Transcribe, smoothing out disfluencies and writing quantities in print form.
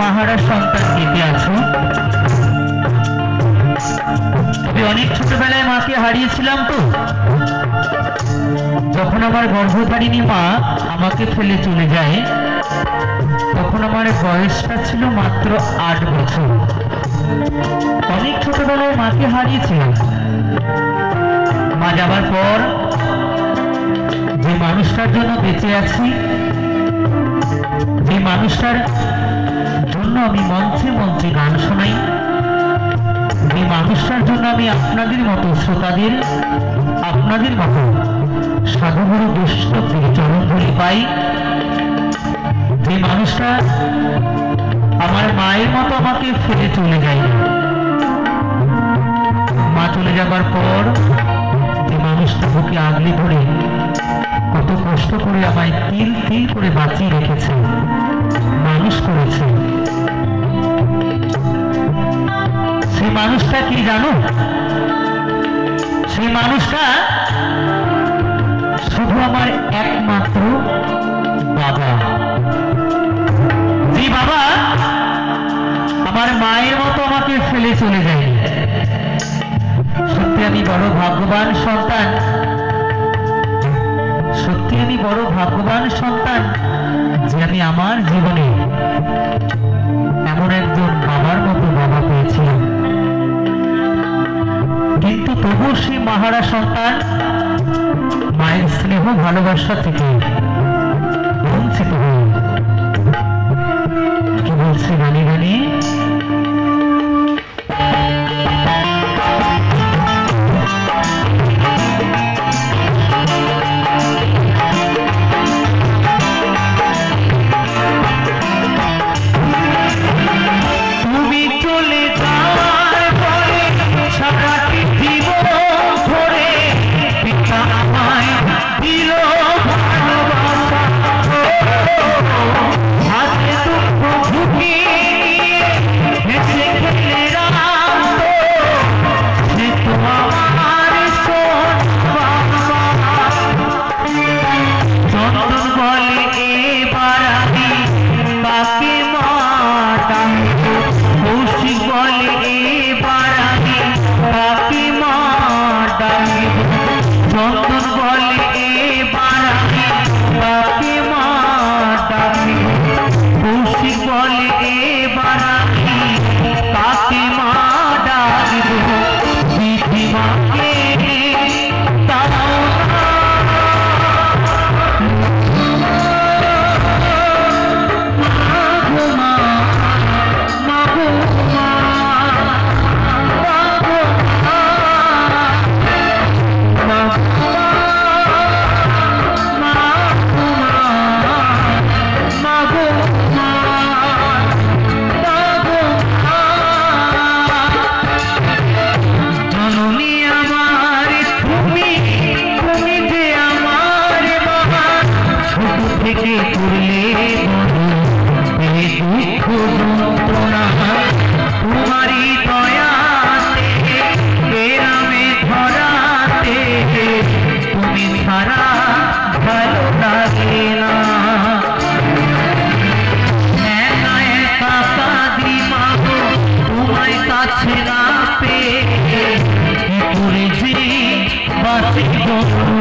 মাহারা সন্তান কেঁদে আছো। তবে অনেক ছোটবেলায় মাকে হারিয়েছিলাম তো। যখন আমার গর্ভধারিণী মা আমাকে ফেলে চলে যায়, তখন আমার বয়সটা ছিল মাত্র 8 বছর। অনেক ছোটবেলায় মাকে হারিয়েছিলাম। মা যাবার পর যে মানুষটার জন্য বেঁচে আছি, যে মানুষটার জন্য আমি মঞ্চে মঞ্চে গান শোনাই, যে মানুষটার জন্য আমি আপনাদের মতো শ্রোতাদের, আপনাদের মতো সাধুগুরু বৈষ্ণবদের চরণ ধরে পাই, যে মানুষটা আমার মায়ের মতো আমাকে ফেলে চলে যায়, মা চলে যাবার পর যে মানুষটা বুকে আগলে ধরে কত কষ্ট করে আমায় তিল তিল করে বাঁচিয়ে রেখেছে, মানুষ করেছে, সেই মানুষটা কি জানো? সেই মানুষটা শুধু আমার একমাত্র বাবা। যে বাবা আমার মায়ের মতো আমাকে ফেলে চলে যায়নি। সত্যি আমি বড় ভাগ্যবান সন্তান, সত্যি আমি বড় ভাগ্যবান সন্তান যে আমি আমার জীবনে এমন একজন বাবার মতো বাবা পেয়েছিলাম। কিন্তু তবুও সেই মাহারা সন্তান মায়ের স্নেহ ভালোবাসা থেকে বঞ্চিত হয়ে কি বলছে গানে গানে, Bye.